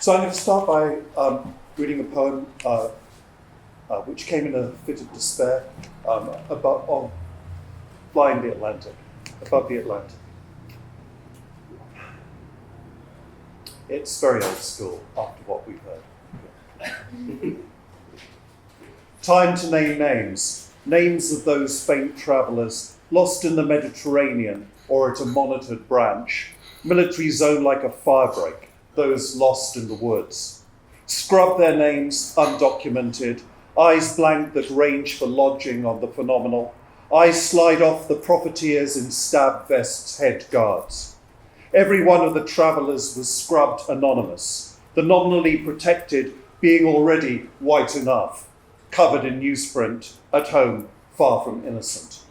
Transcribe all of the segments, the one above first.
So I'm going to start by reading a poem which came in a fit of despair about flying the Atlantic, above the Atlantic. It's very old school after what we've heard. Time to name names, names of those faint travellers lost in the Mediterranean or at a monitored branch, military zone like a firebreak, those lost in the woods. Scrub their names, undocumented, eyes blank that range for lodging on the phenomenal, eyes slide off the profiteers in stab vests, head guards. Every one of the travellers was scrubbed anonymous, the nominally protected being already white enough, covered in newsprint, at home, far from innocent.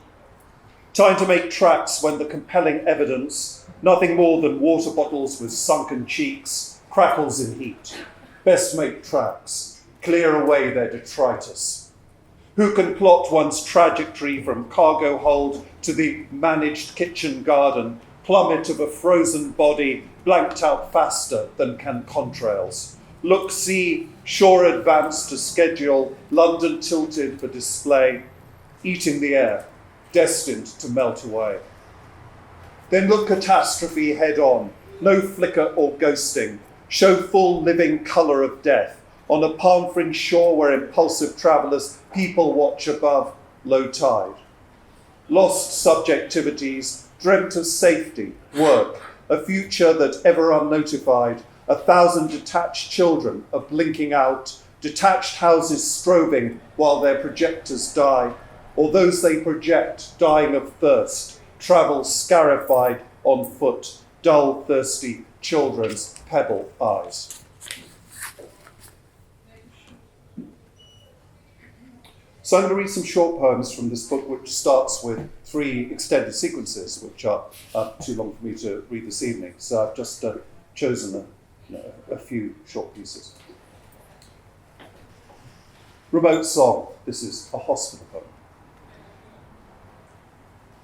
Time to make tracks when the compelling evidence, nothing more than water bottles with sunken cheeks, crackles in heat. Best make tracks, clear away their detritus. Who can plot one's trajectory from cargo hold to the managed kitchen garden, plummet of a frozen body blanked out faster than can contrails? Look, see, shore advanced to schedule, London tilted for display, eating the air, destined to melt away. Then look catastrophe head on, no flicker or ghosting, show full living colour of death, on a palm-fringed shore where impulsive travellers people watch above low tide. Lost subjectivities, dreamt of safety, work, a future that ever unnotified, 1,000 detached children are blinking out, detached houses strobing while their projectors die, or those they project dying of thirst, travel scarified on foot, dull, thirsty children's pebble eyes. So I'm going to read some short poems from this book, which starts with 3 extended sequences, which are too long for me to read this evening. So I've just chosen a few short pieces. Remote Song. This is a hospital poem.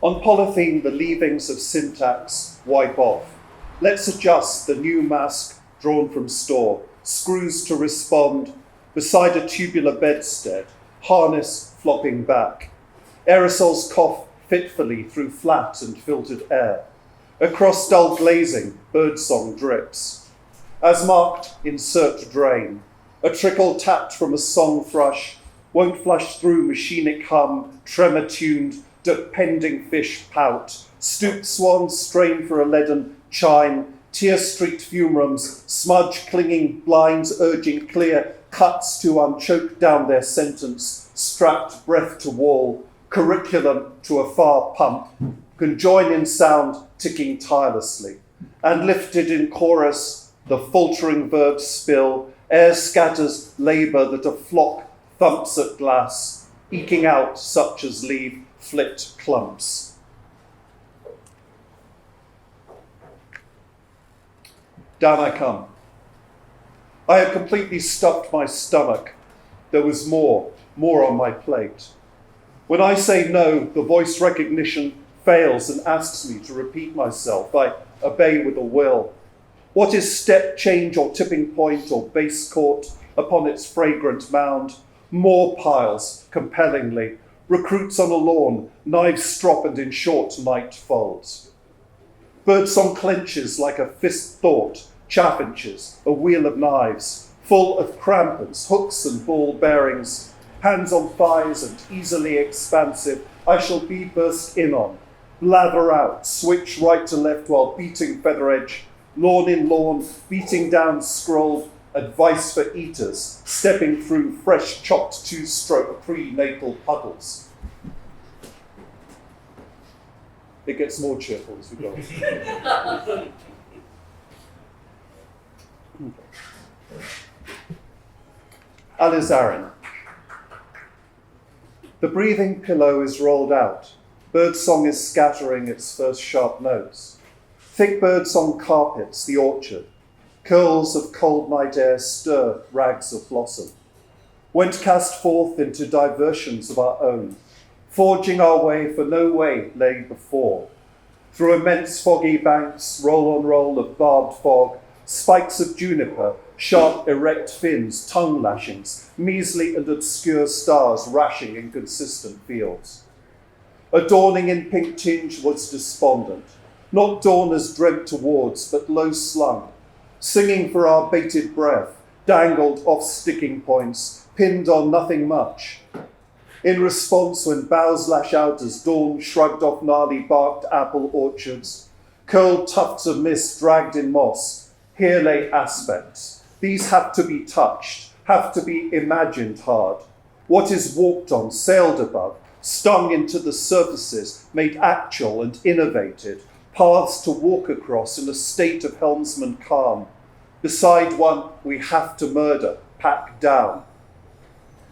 On polythene, the leavings of syntax wipe off. Let's adjust the new mask drawn from store, screws to respond, beside a tubular bedstead, harness flopping back. Aerosols cough fitfully through flat and filtered air. Across dull glazing, birdsong drips. As marked, insert drain. A trickle tapped from a song thrush won't flush through machinic hum, tremor-tuned, depending fish pout. Stooped swans strain for a leaden chime. Tear streaked fumerums, smudge clinging blinds urging clear, cuts to unchoke down their sentence, strapped breath to wall, curriculum to a far pump, conjoin in sound ticking tirelessly. And lifted in chorus, the faltering verbs spill, air scatters labour that a flock thumps at glass, eking out such as leave flipped clumps. Down I come. I had completely stuffed my stomach. There was more on my plate. When I say no, the voice recognition fails and asks me to repeat myself. I obey with a will. What is step change or tipping point or base court upon its fragrant mound? More piles, compellingly. Recruits on a lawn, knives strop and in short night folds. Birdsong clenches like a fist thought, chaffinches, a wheel of knives, full of crampons, hooks and ball bearings, hands on thighs and easily expansive, I shall be burst in on, lather out, switch right to left while beating feather edge, lawn in lawn, beating down scrolled, advice for eaters, stepping through fresh chopped two-stroke prenatal puddles. It gets more cheerful as we go. Alizarin. The breathing pillow is rolled out. Birdsong is scattering its first sharp notes. Thick birdsong carpets the orchard. Curls of cold night air stir rags of blossom. Went cast forth into diversions of our own, forging our way for no way lay before. Through immense foggy banks, roll on roll of barbed fog, spikes of juniper, sharp erect fins, tongue lashings, measly and obscure stars rashing inconsistent fields. A dawning in pink tinge was despondent, not dawn as dreamt towards, but low slung, singing for our bated breath, dangled off sticking points, pinned on nothing much. In response, when boughs lash out as dawn shrugged off gnarly barked apple orchards, curled tufts of mist dragged in moss, here lay aspects. These have to be touched, have to be imagined hard. What is walked on, sailed above, stung into the surfaces, made actual and innovated, paths to walk across in a state of helmsman calm. Beside one we have to murder, pack down.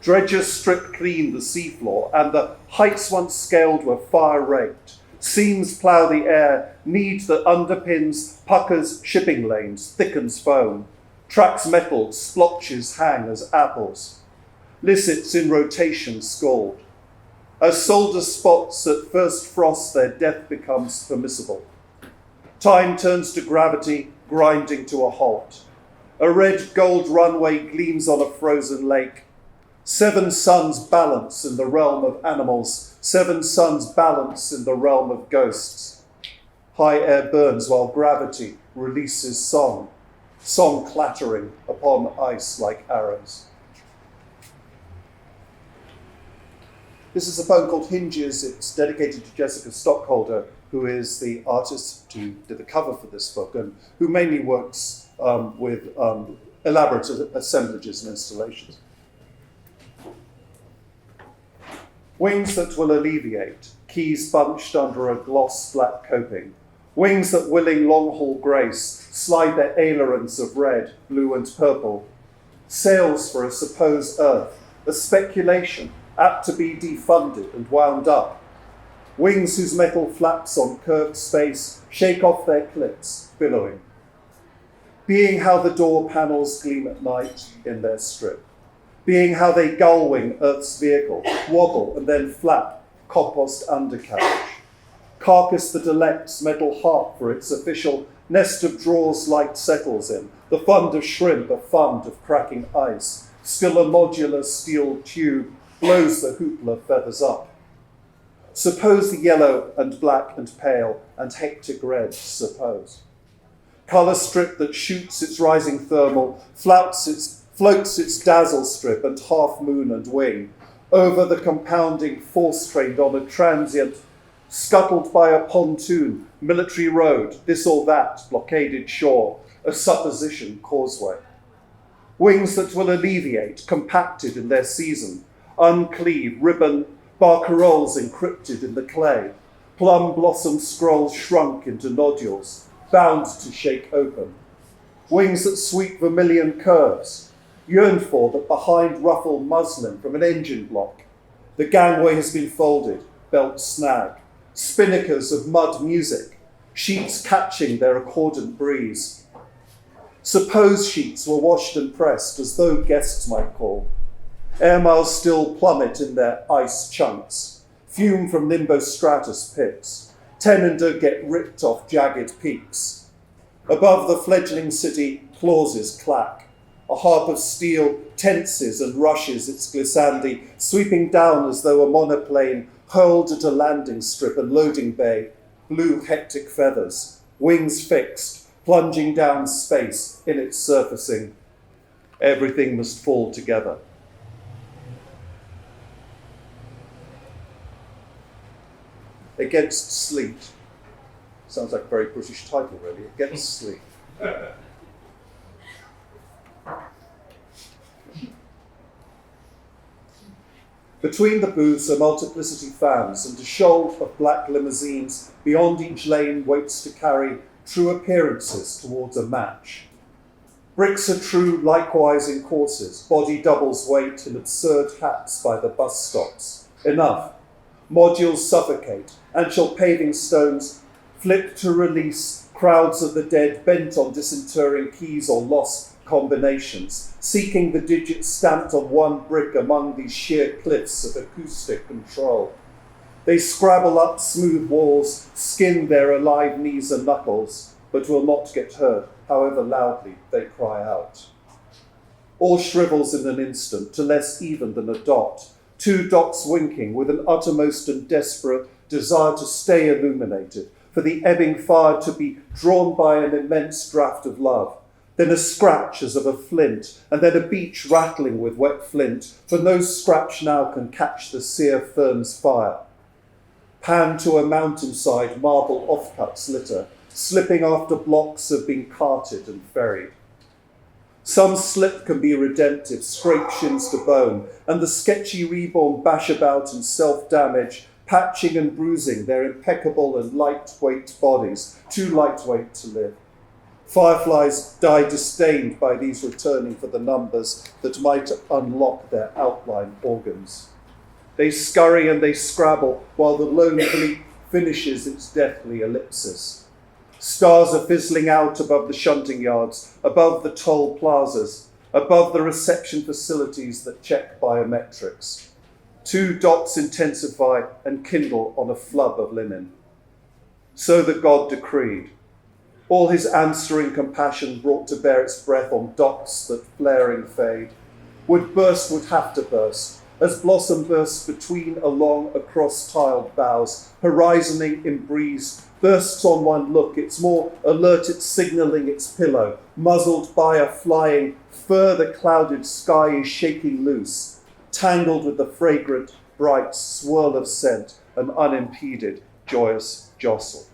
Dredgers strip clean the seafloor, and the heights once scaled were fire-raked. Seams plough the air, need that underpins, puckers shipping lanes, thickens foam. Tracks metalled, splotches hang as apples. Lissets in rotation scald. As solder spots at first frost, their death becomes permissible. Time turns to gravity, grinding to a halt. A red gold runway gleams on a frozen lake. 7 suns balance in the realm of animals, 7 suns balance in the realm of ghosts. High air burns while gravity releases song, song clattering upon ice like arrows. This is a poem called Hinges. It's dedicated to Jessica Stockholder, who is the artist who did the cover for this book and who mainly works with elaborate assemblages and installations. Wings that will alleviate, keys bunched under a gloss black coping. Wings that willing long-haul grace slide their ailerons of red, blue and purple. Sails for a supposed earth, a speculation apt to be defunded and wound up. Wings whose metal flaps on curved space shake off their clips, billowing. Being how the door panels gleam at night in their strip. Being how they gull-wing Earth's vehicle, wobble and then flap, compost undercarriage. Carcass that elects metal heart for its official nest of drawers light settles in, the fund of shrimp, a fund of cracking ice. Still a modular steel tube blows the hoopla feathers up. Suppose the yellow and black and pale and hectic red, suppose. Colour strip that shoots its rising thermal, floats its dazzle strip and half moon and wing, over the compounding force trained on a transient, scuttled by a pontoon, military road, this or that, blockaded shore, a supposition causeway. Wings that will alleviate, compacted in their season, uncleave, ribbon, barcarolles encrypted in the clay, plum blossom scrolls shrunk into nodules, bound to shake open. Wings that sweep vermilion curves, yearned for that behind ruffle muslin from an engine block. The gangway has been folded, belt snag, spinnakers of mud music, sheets catching their accordant breeze. Suppose sheets were washed and pressed as though guests might call. Air miles still plummet in their ice chunks, fume from nimbostratus pits, tenender get ripped off jagged peaks. Above the fledgling city, clauses clack. A harp of steel tenses and rushes its glissandi, sweeping down as though a monoplane hurled at a landing strip and loading bay, blue hectic feathers, wings fixed, plunging down space in its surfacing. Everything must fall together. Against Sleet. Sounds like a very British title, really. Against Sleet. Between the booths are multiplicity fans, and a shoal of black limousines beyond each lane waits to carry true appearances towards a match. Bricks are true likewise in courses, body doubles wait in absurd hats by the bus stops. Enough. Modules suffocate, and shall paving stones flip to release crowds of the dead bent on disinterring keys or lost combinations, seeking the digits stamped on one brick among these sheer cliffs of acoustic control. They scrabble up smooth walls, skin their alive knees and knuckles, but will not get hurt, however loudly they cry out. all shrivels in an instant to less even than a dot. 2 dots winking with an uttermost and desperate desire to stay illuminated, for the ebbing fire to be drawn by an immense draught of love. Then a scratch as of a flint, and then a beach rattling with wet flint, for no scratch now can catch the sere fern's fire. Pan to a mountainside marble offcuts litter, slipping after blocks have been carted and ferried. Some slip can be redemptive, scrape shins to bone, and the sketchy reborn bash about in self-damage, patching and bruising their impeccable and lightweight bodies, too lightweight to live. Fireflies die disdained by these returning for the numbers that might unlock their outline organs. They scurry and they scrabble while the lone fleet finishes its deathly ellipsis. Stars are fizzling out above the shunting yards, above the toll plazas, above the reception facilities that check biometrics. 2 dots intensify and kindle on a flub of linen. So the god decreed. All his answering compassion brought to bear its breath on dots that flaring fade. Would have to burst, as blossom bursts between along across tiled boughs, horizoning in breeze, bursts on one look, its more alert at signalling its pillow, muzzled by a flying, further clouded sky is shaking loose, tangled with the fragrant, bright swirl of scent, an unimpeded, joyous jostle.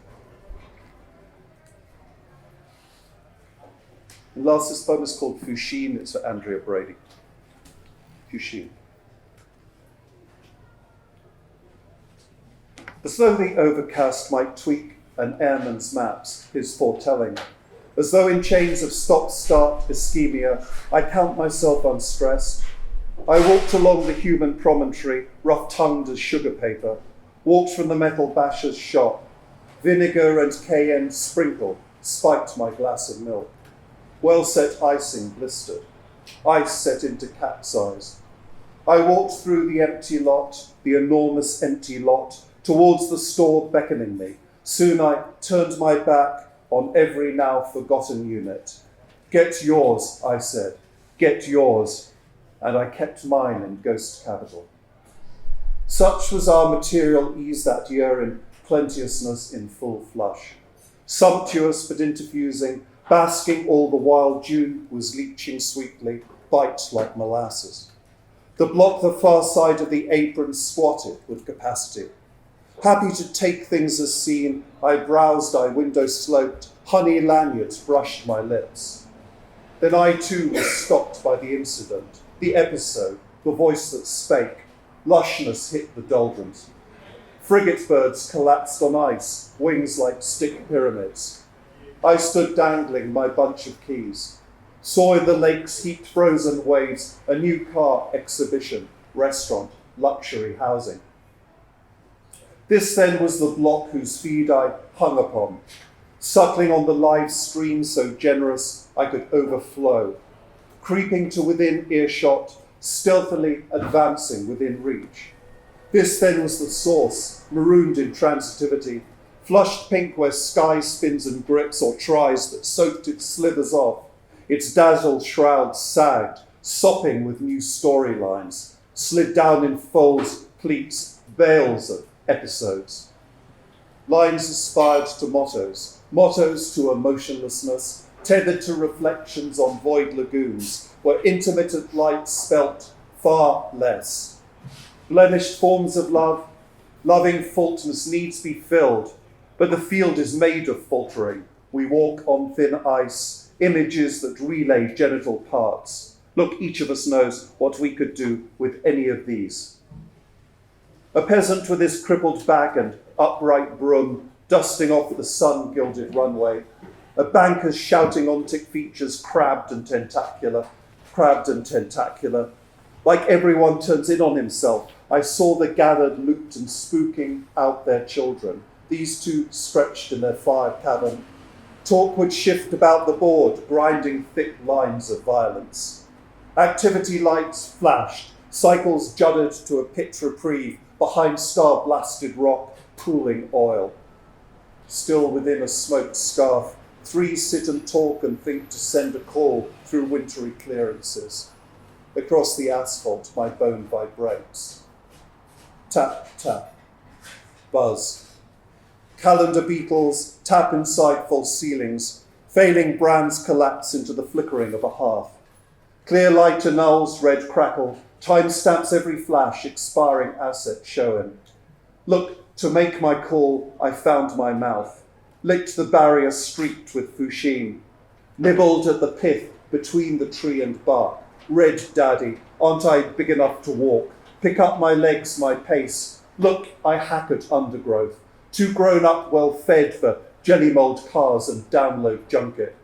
And last, this poem is called Fushine. It's for Andrea Brady. Fushine. As though the overcast might tweak an airman's maps, his foretelling. As though in chains of stop-start ischemia, I count myself unstressed. I walked along the human promontory, rough-tongued as sugar paper, walked from the metal basher's shop. Vinegar and cayenne sprinkle spiked my glass of milk. Well-set icing blistered. Ice set into capsize. I walked through the empty lot, the enormous empty lot, towards the store beckoning me. Soon I turned my back on every now forgotten unit. Get yours, I said, get yours. And I kept mine in ghost capital. Such was our material ease that year in plenteousness in full flush. Sumptuous but interfusing, basking all the while June was leaching sweetly, bite like molasses. The block the far side of the apron squatted with capacity. Happy to take things as seen, I browsed, I window sloped, honey lanyards brushed my lips. Then I too was stopped by the incident, the episode, the voice that spake. Lushness hit the doldrums. Frigate birds collapsed on ice, wings like stick pyramids. I stood dangling my bunch of keys. Saw in the lake's heaped frozen waves a new car exhibition, restaurant, luxury housing. This then was the block whose feed I hung upon, suckling on the live stream so generous I could overflow, creeping to within earshot, stealthily advancing within reach. This then was the source, marooned in transitivity, flushed pink where sky spins and grips or tries that soaked its slithers off. Its dazzled shrouds sagged, sopping with new storylines, slid down in folds, pleats, veils of episodes. Lines aspired to mottos, mottos to a motionlessness, tethered to reflections on void lagoons, where intermittent light spelt far less. Blemished forms of love, loving fault must needs be filled, but the field is made of faltering. We walk on thin ice, images that relay genital parts. Look, each of us knows what we could do with any of these. A peasant with his crippled back and upright broom, dusting off the sun-gilded runway. A banker's shouting ontic features, crabbed and tentacular. Like everyone turns in on himself, I saw the gathered looped and spooking out their children. These two stretched in their fire cavern. Talk would shift about the board, grinding thick lines of violence. Activity lights flashed, cycles juddered to a pit reprieve behind star-blasted rock, cooling oil. Still within a smoked scarf, three sit and talk and think to send a call through wintry clearances. Across the asphalt, my bone vibrates. Tap, tap, buzz. Calendar beetles tap inside false ceilings. Failing brands collapse into the flickering of a hearth. Clear light annuls red crackle. Time stamps every flash, expiring asset showing. Look, to make my call, I found my mouth. Licked the barrier streaked with Fushine. Nibbled at the pith between the tree and bark. Red daddy, aren't I big enough to walk? Pick up my legs, my pace. Look, I hack at undergrowth. Too grown up, well fed for jelly mold cars and download junket.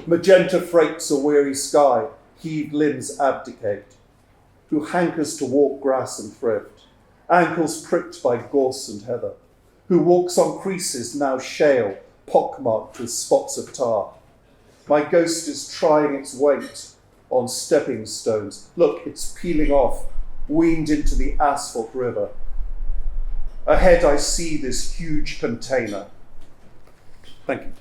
Magenta freights a weary sky, heaved limbs abdicate. Who hankers to walk grass and thrift, ankles pricked by gorse and heather. Who walks on creases now shale, pockmarked with spots of tar. My ghost is trying its weight on stepping stones. Look, it's peeling off, weaned into the asphalt river. Ahead I see this huge container. Thank you.